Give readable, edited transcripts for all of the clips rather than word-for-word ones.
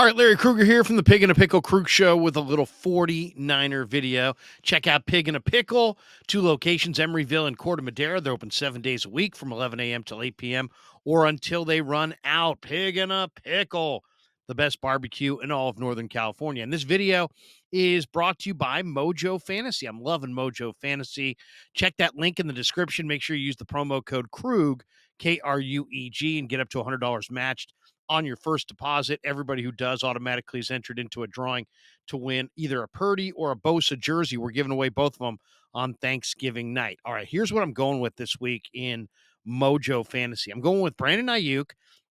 All right, Larry Krueger here from the Pig and a Pickle Krug Show with a little 49er video. Check out Pig and a Pickle, two locations, Emeryville and Corte Madera. They're open 7 days a week from 11 a.m. till 8 p.m. or until they run out. Pig and a Pickle, the best barbecue in all of Northern California. And this video is brought to you by Mojo Fantasy. I'm loving Mojo Fantasy. Check that link in the description. Make sure you use the promo code KRUG, K-R-U-E-G, and get up to $100 matched on your first deposit. Everybody who does automatically is entered into a drawing to win either a Purdy or a Bosa jersey. We're giving away both of them on Thanksgiving night. All right, here's what I'm going with this week in Mojo Fantasy. I'm going with Brandon Ayuk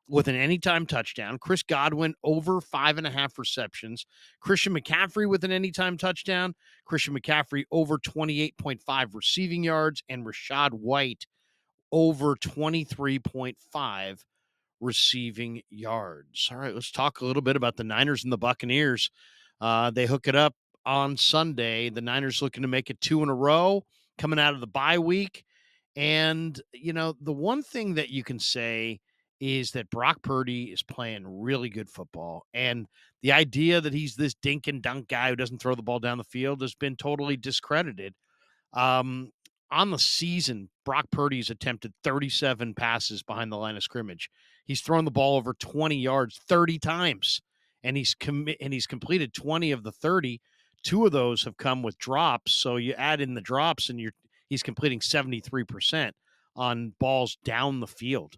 with an anytime touchdown, Chris Godwin over 5.5 receptions, Christian McCaffrey with an anytime touchdown, Christian McCaffrey over 28.5 receiving yards, and Rachaad White over 23.5 receiving yards. All right, let's talk a little bit about the Niners and the Buccaneers. They hook it up on Sunday. The Niners looking to make it 2 in a row coming out of the bye week. And, the one thing that you can say is that Brock Purdy is playing really good football. And the idea that he's this dink and dunk guy who doesn't throw the ball down the field has been totally discredited. Um, on the season, Brock Purdy's attempted 37 passes behind the line of scrimmage. He's thrown the ball over 20 yards 30 times, and he's completed 20 of the 30. Two of those have come with drops, so you add in the drops, and he's completing 73% on balls down the field.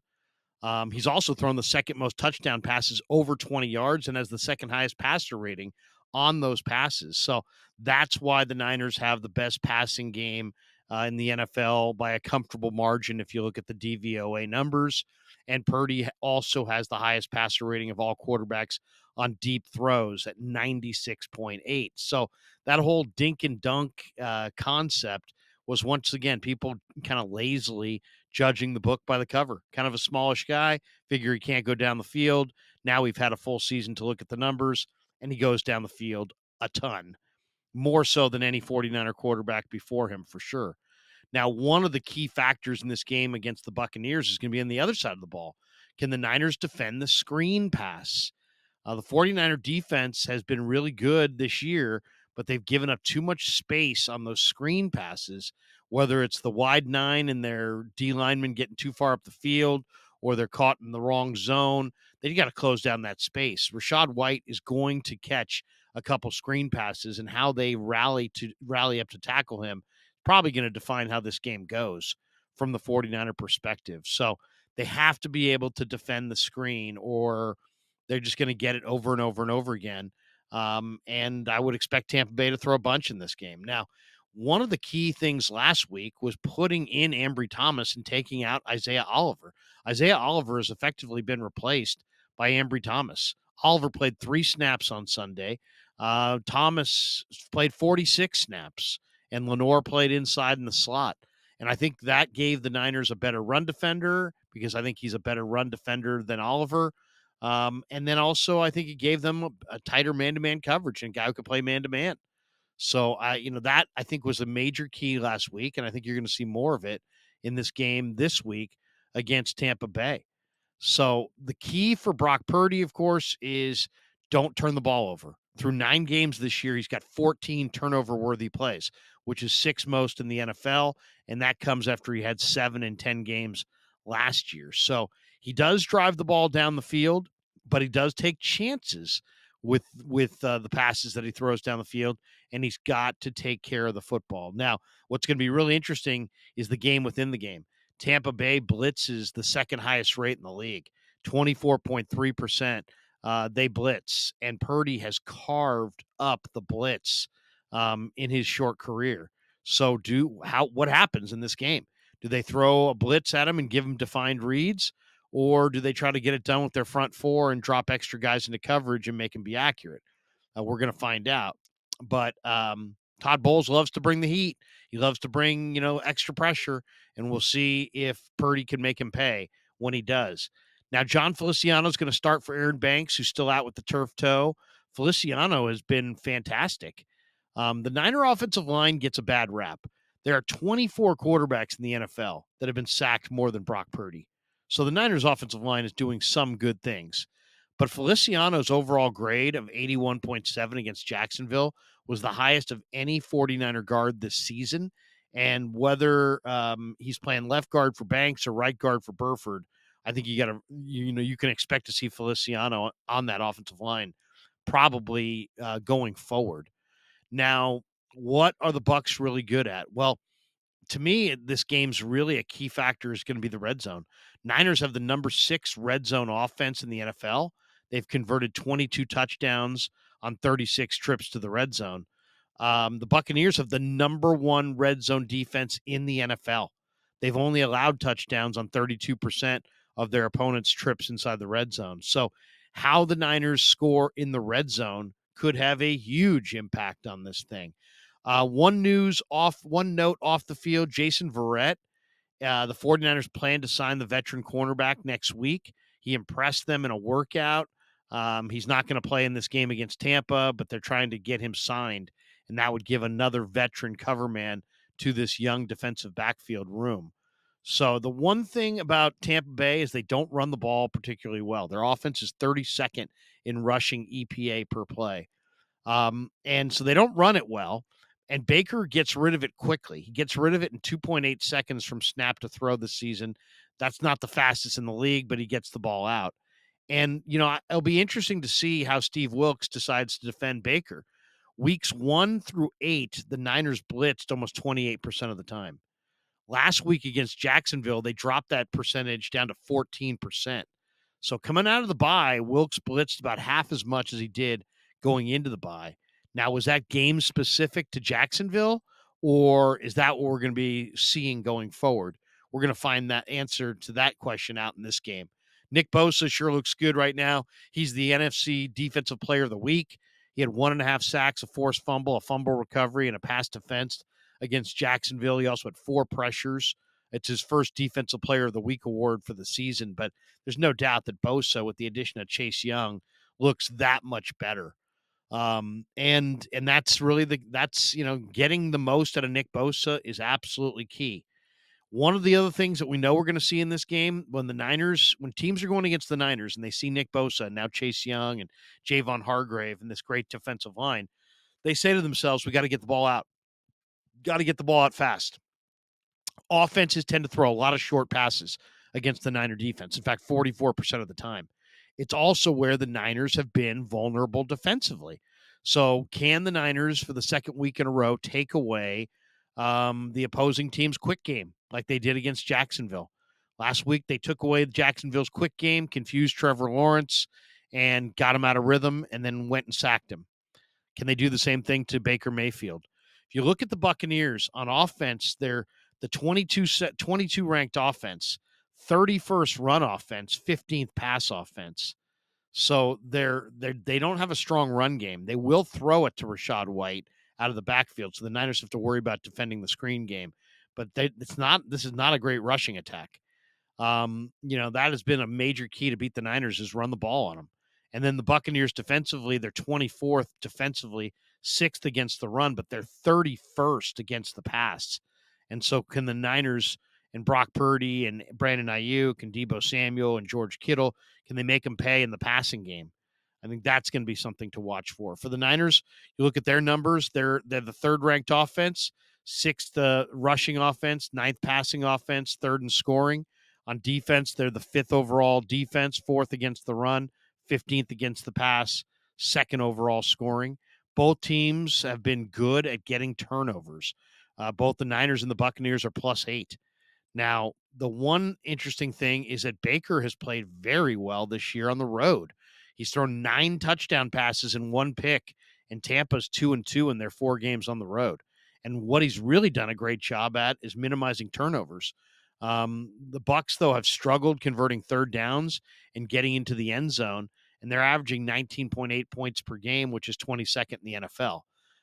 He's also thrown the second most touchdown passes over 20 yards and has the second highest passer rating on those passes. So that's why the Niners have the best passing game in the NFL by a comfortable margin if you look at the DVOA numbers. And Purdy also has the highest passer rating of all quarterbacks on deep throws at 96.8. So that whole dink and dunk concept was once again people kind of lazily judging the book by the cover. Kind of a smallish guy, figure he can't go down the field. Now we've had a full season to look at the numbers, and he goes down the field a ton, more so than any 49er quarterback before him for sure. Now, one of the key factors in this game against the Buccaneers is going to be on the other side of the ball. Can the Niners defend the screen pass? The 49er defense has been really good this year, but they've given up too much space on those screen passes, whether it's the wide nine and their D linemen getting too far up the field or they're caught in the wrong zone. Then you got to close down that space. Rachaad White is going to catch a couple screen passes, and how they rally up to tackle him probably going to define how this game goes from the 49er perspective. So they have to be able to defend the screen, or they're just going to get it over and over and over again. And I would expect Tampa Bay to throw a bunch in this game. Now, one of the key things last week was putting in Ambry Thomas and taking out Isaiah Oliver. Isaiah Oliver has effectively been replaced by Ambry Thomas. Oliver played 3 snaps on Sunday. Thomas played 46 snaps, and Lenore played inside in the slot. And I think that gave the Niners a better run defender because I think he's a better run defender than Oliver. And then also I think it gave them a tighter man-to-man coverage and a guy who could play man-to-man. So that I think was a major key last week, and I think you're going to see more of it in this game this week against Tampa Bay. So the key for Brock Purdy, of course, is don't turn the ball over. Through 9 games this year, he's got 14 turnover-worthy plays, which is 6th most in the NFL, and that comes after he had 7 in 10 games last year. So he does drive the ball down the field, but he does take chances with the passes that he throws down the field, and he's got to take care of the football. Now, what's going to be really interesting is the game within the game. Tampa Bay blitzes the second highest rate in the league, 24.3%. They blitz, and Purdy has carved up the blitz in his short career. So what happens in this game? Do they throw a blitz at him and give him defined reads, or do they try to get it done with their front four and drop extra guys into coverage and make him be accurate? We're going to find out. But Todd Bowles loves to bring the heat. He loves to bring, extra pressure, and we'll see if Purdy can make him pay when he does. Now, John Feliciano is going to start for Aaron Banks, who's still out with the turf toe. Feliciano has been fantastic. The Niner offensive line gets a bad rap. There are 24 quarterbacks in the NFL that have been sacked more than Brock Purdy. So the Niners offensive line is doing some good things. But Feliciano's overall grade of 81.7 against Jacksonville was the highest of any 49er guard this season. And whether he's playing left guard for Banks or right guard for Burford, I think you can expect to see Feliciano on that offensive line probably going forward. Now, what are the Bucs really good at? Well, to me, this game's really a key factor is going to be the red zone. Niners have the number 6 red zone offense in the NFL. They've converted 22 touchdowns on 36 trips to the red zone. The Buccaneers have the number 1 red zone defense in the NFL. They've only allowed touchdowns on 32% of their opponents' trips inside the red zone. So, how the Niners score in the red zone could have a huge impact on this thing. One note off the field, Jason Verrett, the 49ers plan to sign the veteran cornerback next week. He impressed them in a workout. He's not going to play in this game against Tampa, but they're trying to get him signed, and that would give another veteran cover man to this young defensive backfield room. So the one thing about Tampa Bay is they don't run the ball particularly well. Their offense is 32nd in rushing EPA per play. And so they don't run it well. And Baker gets rid of it quickly. He gets rid of it in 2.8 seconds from snap to throw this season. That's not the fastest in the league, but he gets the ball out. And, it'll be interesting to see how Steve Wilks decides to defend Baker. Weeks 1 through 8, the Niners blitzed almost 28% of the time. Last week against Jacksonville, they dropped that percentage down to 14%. So coming out of the bye, Wilks blitzed about half as much as he did going into the bye. Now, was that game specific to Jacksonville, or is that what we're going to be seeing going forward? We're going to find that answer to that question out in this game. Nick Bosa sure looks good right now. He's the NFC Defensive Player of the Week. He had 1.5 sacks, a forced fumble, a fumble recovery, and a pass defense against Jacksonville. He also had 4 pressures. It's his first Defensive Player of the Week award for the season, but there's no doubt that Bosa, with the addition of Chase Young, looks that much better. And that's really getting the most out of Nick Bosa is absolutely key. One of the other things that we know we're going to see in this game when teams are going against the Niners and they see Nick Bosa and now Chase Young and Javon Hargrave and this great defensive line, they say to themselves, we got to get the ball out. Got to get the ball out fast. Offenses tend to throw a lot of short passes against the Niner defense. In fact, 44% of the time. It's also where the Niners have been vulnerable defensively. So can the Niners, for the second week in a row, take away the opposing team's quick game like they did against Jacksonville? Last week, they took away Jacksonville's quick game, confused Trevor Lawrence, and got him out of rhythm, and then went and sacked him. Can they do the same thing to Baker Mayfield? If you look at the Buccaneers on offense, they're the 22 ranked offense, 31st run offense, 15th pass offense. So they don't have a strong run game. They will throw it to Rachaad White out of the backfield, so the Niners have to worry about defending the screen game. But this is not a great rushing attack. That has been a major key to beat the Niners is run the ball on them. And then the Buccaneers defensively, they're 24th defensively, 6th against the run, but they're 31st against the pass. And so can the Niners and Brock Purdy and Brandon Ayuk and Deebo Samuel and George Kittle, can they make them pay in the passing game? I think that's going to be something to watch for. For the Niners, you look at their numbers, they're the 3rd ranked offense, 6th rushing offense, 9th passing offense, 3rd in scoring. On defense, they're the 5th overall defense, 4th against the run, 15th against the pass, 2nd overall scoring. Both teams have been good at getting turnovers. Both the Niners and the Buccaneers are +8. Now, the one interesting thing is that Baker has played very well this year on the road. He's thrown 9 touchdown passes and 1 pick, and Tampa's 2-2 in their 4 games on the road. And what he's really done a great job at is minimizing turnovers. The Bucs, though, have struggled converting 3rd downs and getting into the end zone, and they're averaging 19.8 points per game, which is 22nd in the NFL.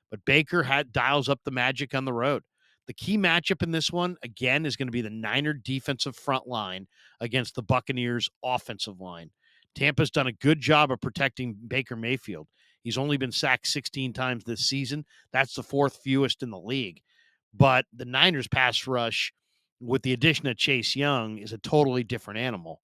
But Baker dials up the magic on the road. The key matchup in this one, again, is going to be the Niner defensive front line against the Buccaneers offensive line. Tampa's done a good job of protecting Baker Mayfield. He's only been sacked 16 times this season. That's the 4th fewest in the league. But the Niners pass rush, with the addition of Chase Young, is a totally different animal.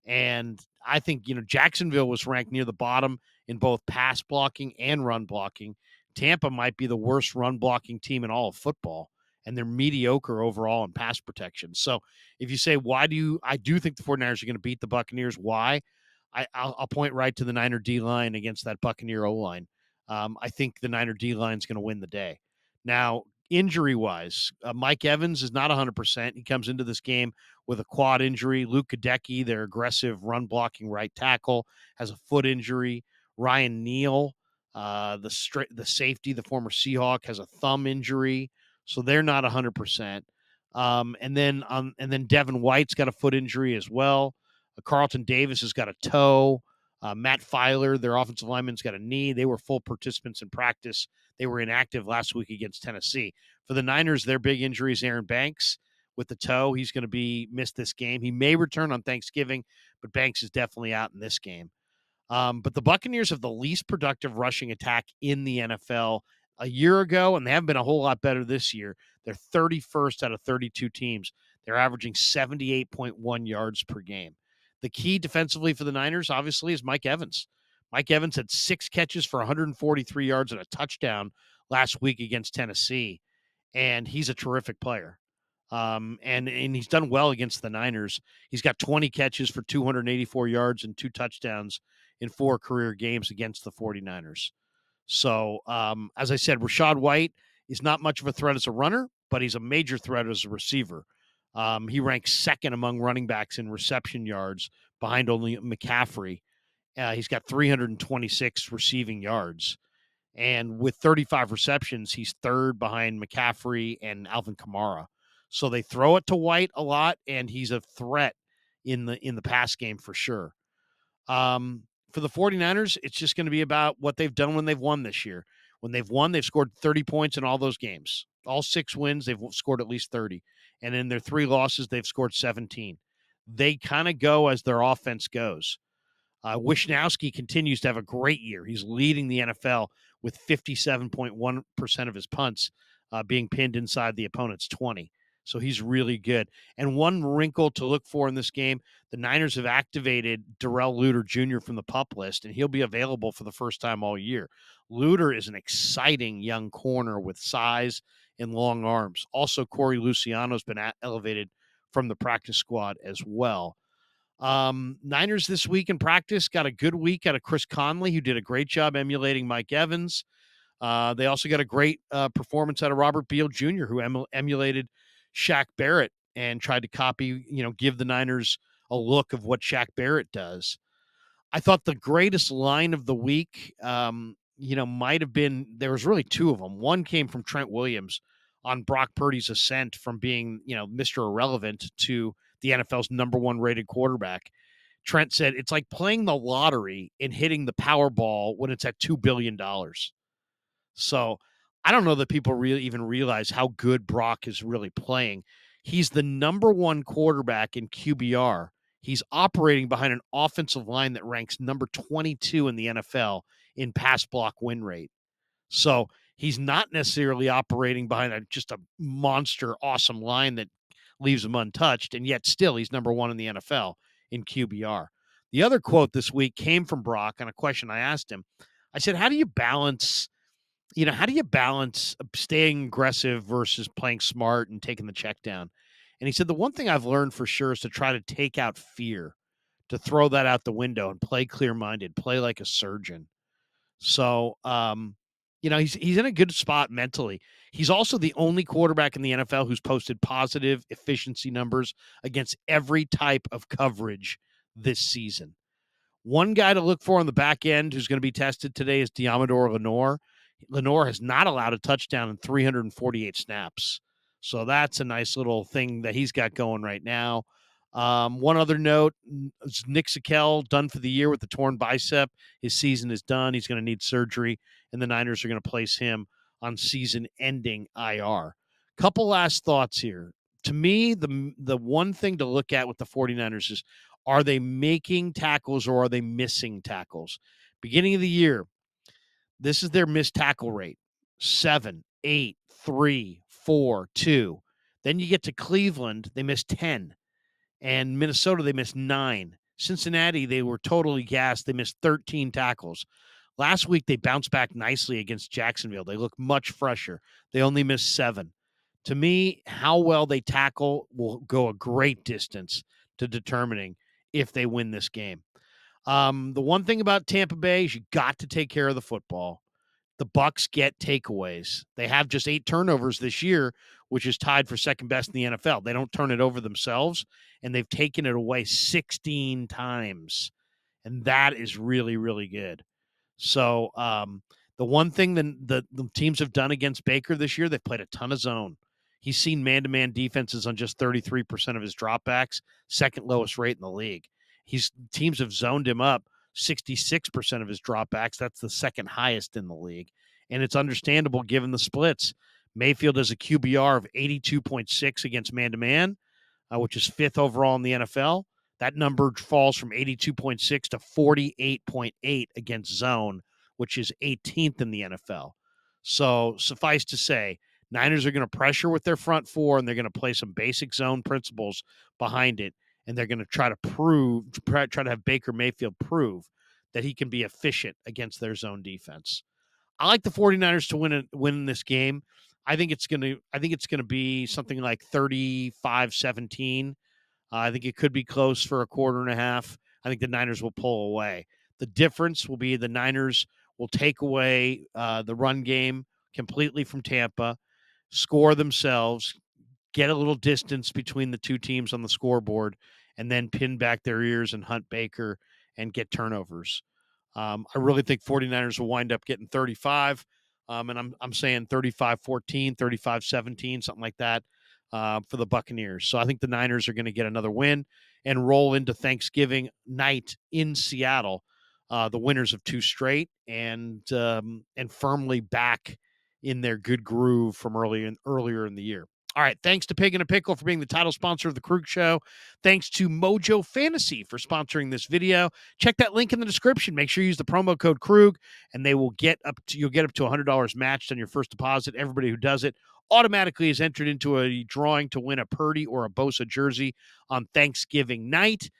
And I think, Jacksonville was ranked near the bottom in both pass blocking and run blocking. Tampa might be the worst run blocking team in all of football, and they're mediocre overall in pass protection. So if you say, I do think the 49ers are going to beat the Buccaneers. Why? I'll point right to the Niner D line against that Buccaneer O line. I think the Niner D line is going to win the day. Now, injury wise, Mike Evans is not 100%. He comes into this game with a quad injury. Luke Gadecki, their aggressive run blocking right tackle, has a foot injury. Ryan Neal, the safety, the former Seahawk, has a thumb injury, so they're not 100%. And then Devin White's got a foot injury as well. Carlton Davis has got a toe. Matt Filer, their offensive lineman's got a knee. They were full participants in practice. They were inactive last week against Tennessee. For the Niners, their big injury is Aaron Banks with the toe. He's going to be missed this game. He may return on Thanksgiving, but Banks is definitely out in this game. But the Buccaneers have the least productive rushing attack in the NFL a year ago, and they haven't been a whole lot better this year. They're 31st out of 32 teams. They're averaging 78.1 yards per game. The key defensively for the Niners, obviously, is Mike Evans. Mike Evans had 6 catches for 143 yards and a touchdown last week against Tennessee, and he's a terrific player. And he's done well against the Niners. He's got 20 catches for 284 yards and 2 touchdowns in 4 career games against the 49ers. So, as I said, Rachaad White is not much of a threat as a runner, but he's a major threat as a receiver. He ranks second among running backs in reception yards behind only McCaffrey. He's got 326 receiving yards. And with 35 receptions, he's third behind McCaffrey and Alvin Kamara. So they throw it to White a lot, and he's a threat in the pass game for sure. For the 49ers, it's just going to be about what they've done when they've won this year. When they've won, they've scored 30 points in all those games. All 6 wins, they've scored at least 30. And in their 3 losses, they've scored 17. They kind of go as their offense goes. Wishnowski continues to have a great year. He's leading the NFL with 57.1% of his punts being pinned inside the opponent's 20. So he's really good. And one wrinkle to look for in this game, the Niners have activated Darrell Luter Jr. from the PUP list, and he'll be available for the first time all year. Luter is an exciting young corner with size and long arms. Also, Corey Luciano's been elevated from the practice squad as well. Niners this week in practice got a good week out of Chris Conley, who did a great job emulating Mike Evans. They also got a great performance out of Robert Beal Jr., who emulated Shaq Barrett and tried to copy, give the Niners a look of what Shaq Barrett does. I thought the greatest line of the week, might have been, there was really 2 of them. One came from Trent Williams on Brock Purdy's ascent from being, Mr. Irrelevant to the NFL's number 1 rated quarterback. Trent said, it's like playing the lottery and hitting the Powerball when it's at $2 billion. So I don't know that people really even realize how good Brock is really playing. He's the number 1 quarterback in QBR. He's operating behind an offensive line that ranks number 22 in the NFL in pass block win rate. So he's not necessarily operating behind just a monster, awesome line that leaves him untouched, and yet still he's number 1 in the NFL in QBR. The other quote this week came from Brock on a question I asked him. I said, how do you balance staying aggressive versus playing smart and taking the check down? And he said, the one thing I've learned for sure is to try to take out fear, to throw that out the window and play clear-minded, play like a surgeon. So, he's in a good spot mentally. He's also the only quarterback in the NFL who's posted positive efficiency numbers against every type of coverage this season. One guy to look for on the back end who's going to be tested today is Diamador Lenore. Lenore has not allowed a touchdown in 348 snaps. So that's a nice little thing that he's got going right now. One other note, Nick Sakel done for the year with the torn bicep. His season is done. He's going to need surgery, and the Niners are going to place him on season-ending IR. Couple last thoughts here. To me, the one thing to look at with the 49ers is, are they making tackles or are they missing tackles? Beginning of the year, this is their missed tackle rate: 7, 8, 3, 4, 2. Then you get to Cleveland, they missed 10. And Minnesota, they missed 9. Cincinnati, they were totally gassed. They missed 13 tackles. Last week, they bounced back nicely against Jacksonville. They look much fresher. They only missed 7. To me, how well they tackle will go a great distance to determining if they win this game. The one thing about Tampa Bay is you got to take care of the football. The Bucks get takeaways. They have just 8 turnovers this year, which is tied for second best in the NFL. They don't turn it over themselves, and they've taken it away 16 times. And that is really, really good. So the one thing the teams have done against Baker this year, they've played a ton of zone. He's seen man-to-man defenses on just 33% of his dropbacks, second lowest rate in the league. Teams have zoned him up 66% of his dropbacks. That's the second highest in the league. And it's understandable given the splits. Mayfield has a QBR of 82.6 against man-to-man, which is 5th overall in the NFL. That number falls from 82.6 to 48.8 against zone, which is 18th in the NFL. So suffice to say, Niners are going to pressure with their front four, and they're going to play some basic zone principles behind it, and they're going to try to have Baker Mayfield prove that he can be efficient against their zone defense. I like the 49ers to win this game. I think it's going to be something like 35-17. I think it could be close for a quarter and a half. I think the Niners will pull away. The difference will be the Niners will take away the run game completely from Tampa, score themselves, get a little distance between the two teams on the scoreboard, and then pin back their ears and hunt Baker and get turnovers. I really think 49ers will wind up getting 35, and I'm saying 35-14, 35-17, something like that for the Buccaneers. So I think the Niners are going to get another win and roll into Thanksgiving night in Seattle, the winners of 2 straight, and firmly back in their good groove from earlier in the year. All right, thanks to Pig and a Pickle for being the title sponsor of the Krug Show. Thanks to Mojo Fantasy for sponsoring this video. Check that link in the description. Make sure you use the promo code Krug, and you'll get up to $100 matched on your first deposit. Everybody who does it automatically is entered into a drawing to win a Purdy or a Bosa jersey on Thanksgiving night.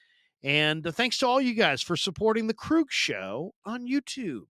And thanks to all you guys for supporting the Krug Show on YouTube.